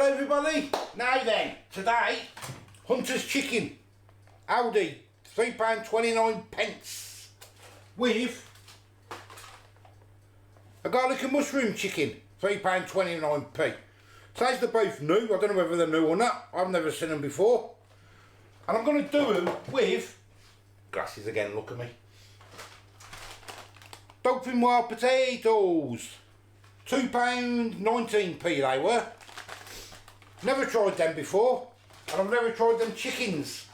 Hello everybody, now then, today, Hunter's chicken, ALDI, £3.29 with a garlic and mushroom chicken, £3.29p. Says they're both new, I don't know whether they're new or not, I've never seen them before. And I'm going to do them with, glasses again, look at me, Dauphinoise potatoes, £2.19p they were. Never tried them before, and I've never tried them chickens.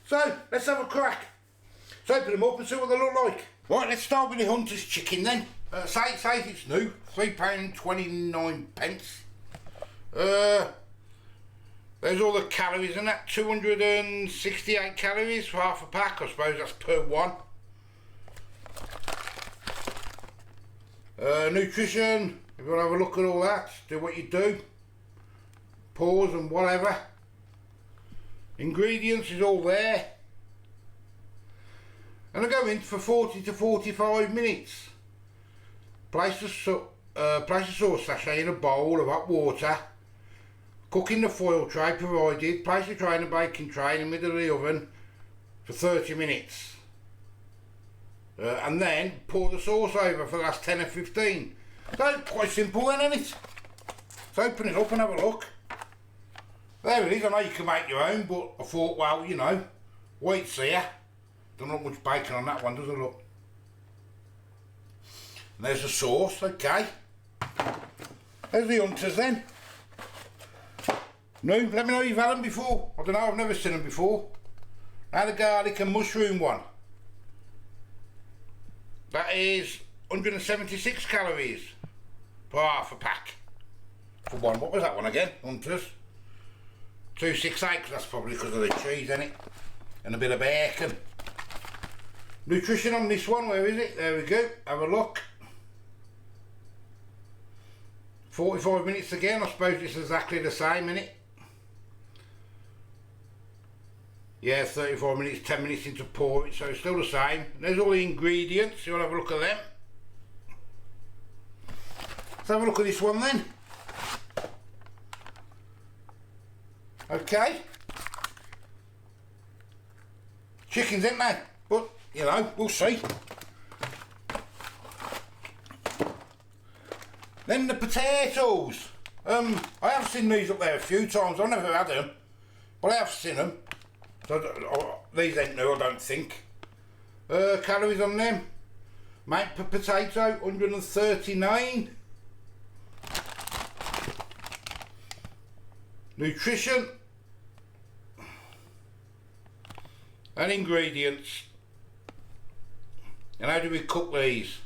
So, let's have a crack. Let's open them up and see what they look like. Right, let's start with the Hunter's chicken then. Say it's new, £3.29. There's all the calories in that, 268 calories for half a pack, I suppose that's per one. Nutrition, if you want to have a look at all that, do what you do. Pause and whatever. Ingredients is all there. And I go in for 40 to 45 minutes. Place the sauce sachet in a bowl of hot water. Cook in the foil tray provided. Place the tray in a baking tray in the middle of the oven for 30 minutes. And then pour the sauce over for the last 10 or 15. So quite simple then, isn't it? So open it up and have a look. There it is. I know you can make your own, but I thought, well, you know, wheat's here. Don't look much bacon on that one, does it look? And there's the sauce, okay. There's the Hunters then. No, let me know if you've had them before. I don't know, I've never seen them before. Now the garlic and mushroom one. That is 176 calories per half a pack. For one, what was that one again? Hunters. 268, because that's probably because of the cheese in it. And a bit of bacon. Nutrition on this one, where is it? There we go, have a look. 45 minutes again, I suppose it's exactly the same, innit? Yeah, 35 minutes, 10 minutes into pour it, so it's still the same. There's all the ingredients, you want to have a look at them. Let's have a look at this one then. Okay. Chickens, ain't they? But, you know, we'll see. Then the potatoes. I have seen these up there a few times. I've never had them, but I have seen them. So these ain't new, I don't think. Calories on them. Mate per potato, 139. Nutrition. And ingredients. And how do we cook these?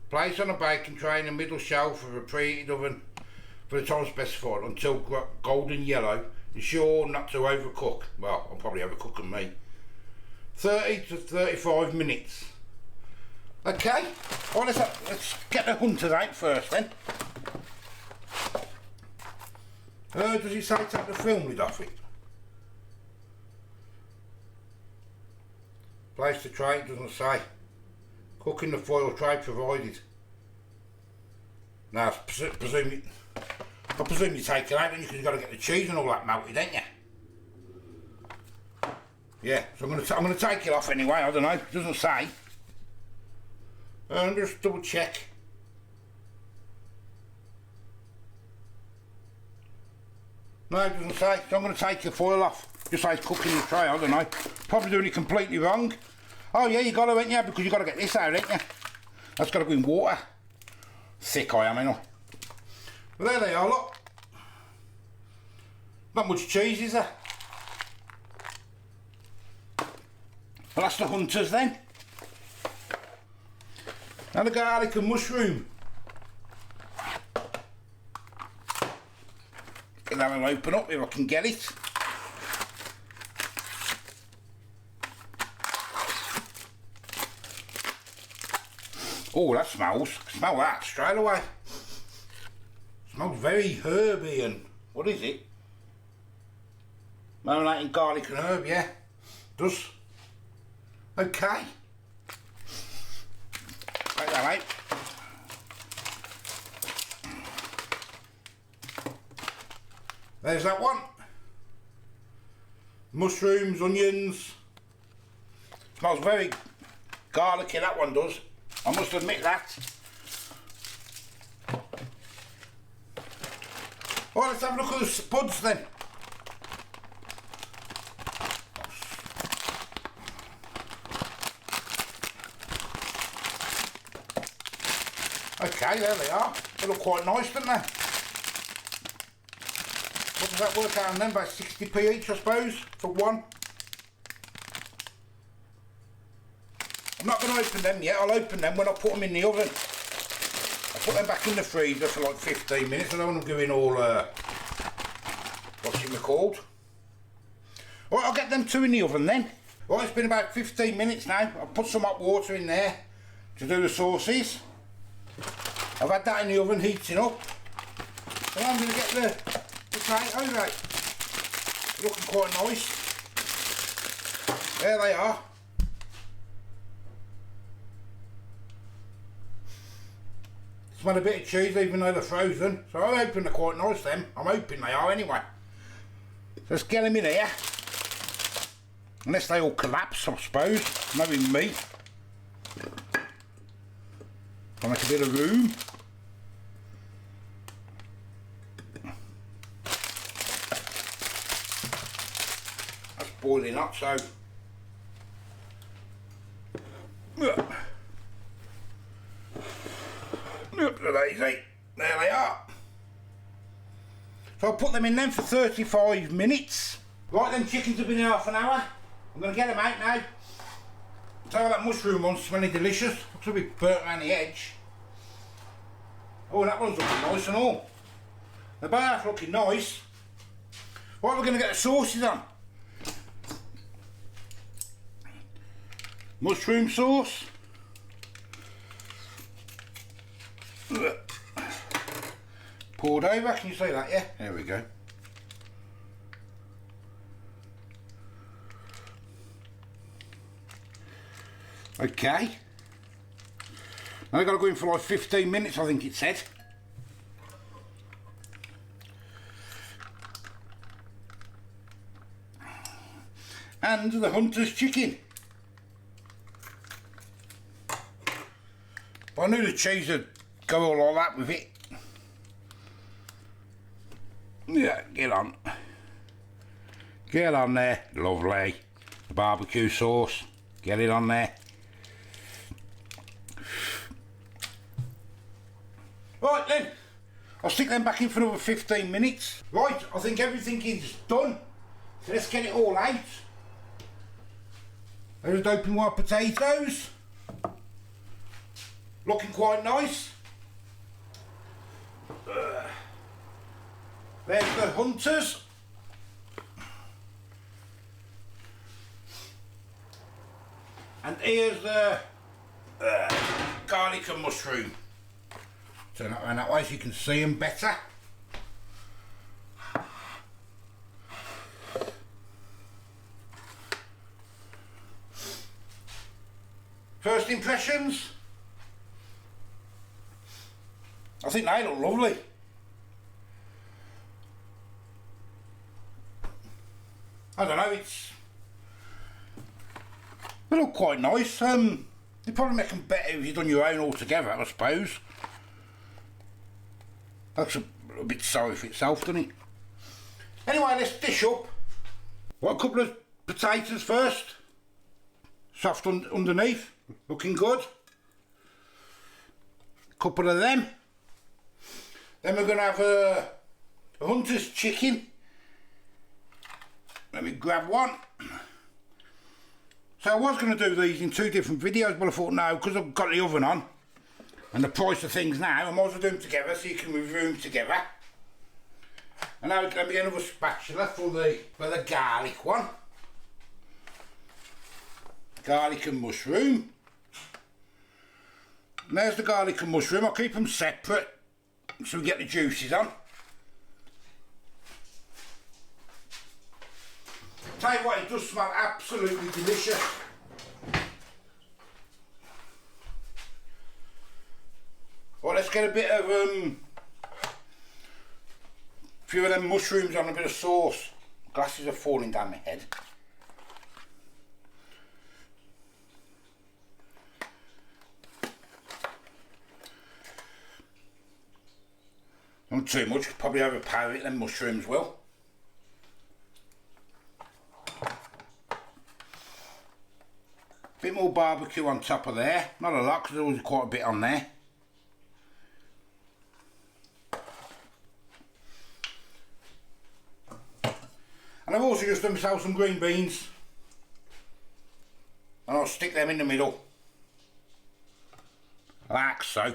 Place on a baking tray in the middle shelf of a preheated oven for the time specified until golden yellow. Ensure not to overcook. Well, I'm probably overcooking me. 30 to 35 minutes. Okay, well, let's get the Hunters out first then. Does it say take the film lid off it? Place the tray, it doesn't say. Cook in the foil tray provided. Now, I presume you take it out then, because you've got to get the cheese and all that melted, ain't you? Yeah, so I'm going to take it off anyway, I don't know, it doesn't say. And just double check. No, it doesn't say, so I'm going to take the foil off. Just says cook in the tray, I don't know. Probably doing it completely wrong. Oh yeah, you got to, ain't you? Because you got to get this out, ain't you? That's got to go in water. Thick I am, ain't I? But there they are, look. Not much cheese, is there? Well, that's the Hunters then. Now the garlic and mushroom. Get that one open up if I can get it. Oh, that smells. Smell that straight away. Smells very herby and what is it? Marinating garlic and herb, yeah. Does. Okay. Take that out. There's that one. Mushrooms, onions. Smells very garlicky, that one does. I must admit that. Right, let's have a look at the spuds then. Okay, there they are. They look quite nice, don't they? What does that work out on them? About 60p each, I suppose, for one. I'm not going to open them yet. I'll open them when I put them in the oven. I'll put them back in the freezer for like 15 minutes. I don't want them going all, what's it called? Right, I'll get them two in the oven then. Right, it's been about 15 minutes now. I'll put some hot water in there to do the sauces. I've had that in the oven heating up. So I'm going to get the potatoes out. Looking quite nice. There they are. Smell a bit of cheese even though they're frozen. So I'm hoping they're quite nice them. I'm hoping they are anyway. So let's get them in here. Unless they all collapse, I suppose. Knowing me. I'll make a bit of room. That's boiling up, so look at these, there they are. So I'll put them in then for 35 minutes. Right, them chickens have been in half an hour. I'm going to get them out now. So that mushroom one's smelling delicious. Looks a bit burnt around the edge. Oh, that one's looking nice and all. They're both looking nice. Right, we're going to get the sauces on. Mushroom sauce. Poured over, can you see that? Yeah, there we go. Okay. Now I've got to go in for like 15 minutes, I think it said. And the Hunter's chicken. I knew the cheese would go all like that with it. Yeah, get on. Get on there. Lovely. The barbecue sauce. Get it on there. Right then, I'll stick them back in for another 15 minutes. Right, I think everything is done. So let's get it all out. There's the Dauphinoise potatoes. Looking quite nice. There's the Hunters. And here's the garlic and mushroom. Turn that around that way so you can see them better. First impressions? I think they look lovely. I don't know, they look quite nice. You probably make them better if you've done your own altogether, I suppose. That's a bit sorry for itself, doesn't it? Anyway, let's dish up. Well, a couple of potatoes first. Soft underneath, looking good. A couple of them. Then we're going to have a Hunter's chicken. Let me grab one. So I was going to do these in two different videos, but I thought no, because I've got the oven on and the price of things now, I might as well do them together so you can review them together. And now let me get another spatula for the garlic one. Garlic and mushroom. And there's the garlic and mushroom. I'll keep them separate so we get the juices on. Tell you what, it does smell absolutely delicious. Well, let's get a bit of few of them mushrooms on a bit of sauce. Glasses are falling down my head. Not too much, probably overpower it, them mushrooms will. Bit more barbecue on top of there, not a lot because there was quite a bit on there. And I've also just done myself some green beans and I'll stick them in the middle, like so.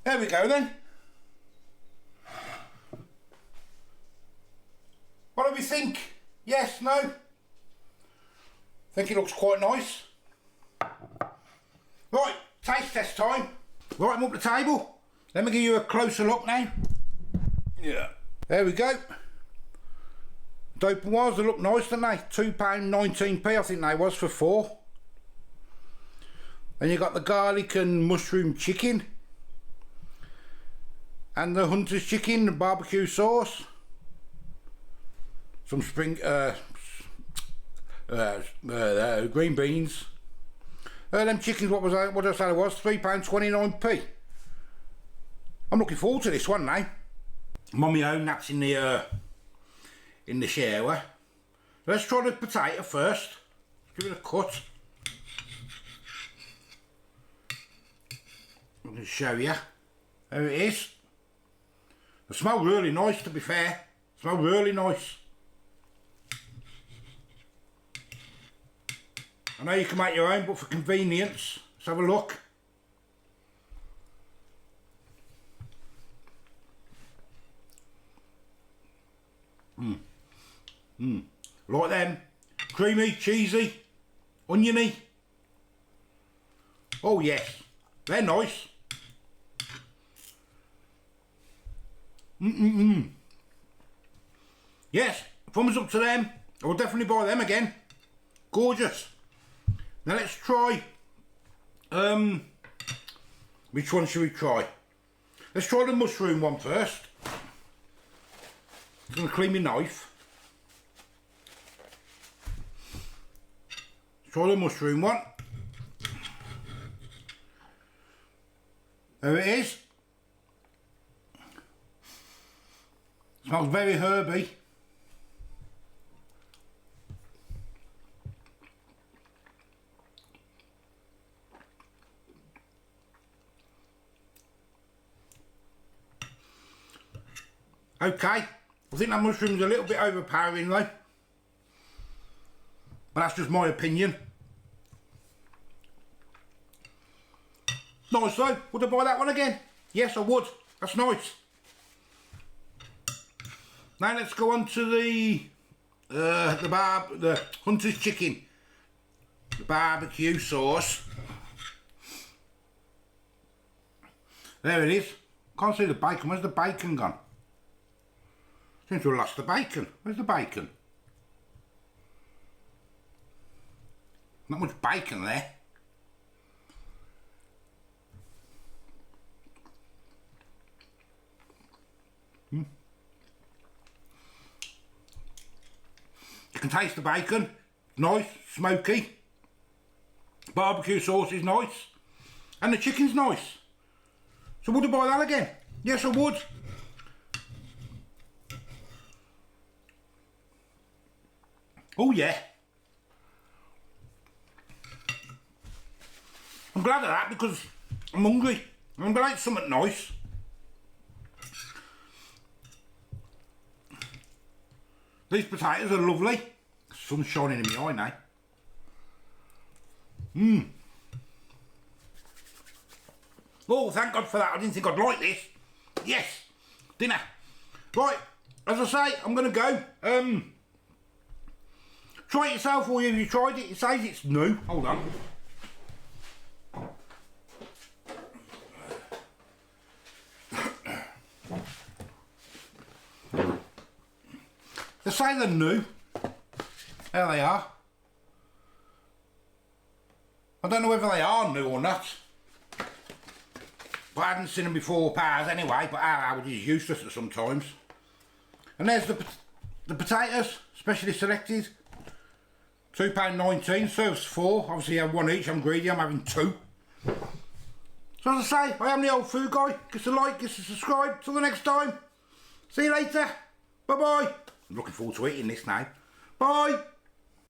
There we go then. What do we think? Yes, no? Think it looks quite nice. Right, taste test time. Right, I'm up the table. Let me give you a closer look now. Yeah. There we go. Dauphinoise, they look nice, don't they? £2.19p I think they was for 4. Then you got the garlic and mushroom chicken. And the hunter's chicken, the barbecue sauce. Some spring, green beans. Them chickens, what did I say it was? £3.29p. I'm looking forward to this one now. I'm on my own, that's in the shower. Let's try the potato first. Give it a cut. I'm going to show you. There it is. They smell really nice, to be fair. Smell really nice. I know you can make your own, but for convenience, let's have a look. Like them. Creamy, cheesy, oniony. Oh yes, they're nice. Yes, thumbs up to them. I will definitely buy them again. Gorgeous. Now let's try, which one should we try? Let's try the mushroom one first. I'm going to clean my knife. Let's try the mushroom one. There it is. Smells very herby. Okay, I think that mushroom's a little bit overpowering though. But that's just my opinion. Nice though, would I buy that one again? Yes, I would, that's nice. Now let's go on to the hunter's chicken. The barbecue sauce. There it is. Can't see the bacon, where's the bacon gone? Seems to have lost the bacon. Where's the bacon? Not much bacon there. You can taste the bacon. Nice, smoky. Barbecue sauce is nice. And the chicken's nice. So would I buy that again? Yes, I would. Oh yeah. I'm glad of that because I'm hungry. I'm going to eat something nice. These potatoes are lovely. The sun's shining in my eye now. Oh, thank God for that. I didn't think I'd like this. Yes. Dinner. Right. As I say, I'm going to go. Try it yourself, or if you tried it, it says it's new. Hold on. They say they're new. There they are. I don't know whether they are new or not. But I hadn't seen them before powers anyway, but our ALDI is useless at sometimes. And there's the potatoes, specially selected. £2.19, serves 4. Obviously, you have 1 each. I'm greedy, I'm having 2. So as I say, I am the old food guy. Give us a like, give us a subscribe. Till the next time. See you later. Bye bye. I'm looking forward to eating this now. Bye.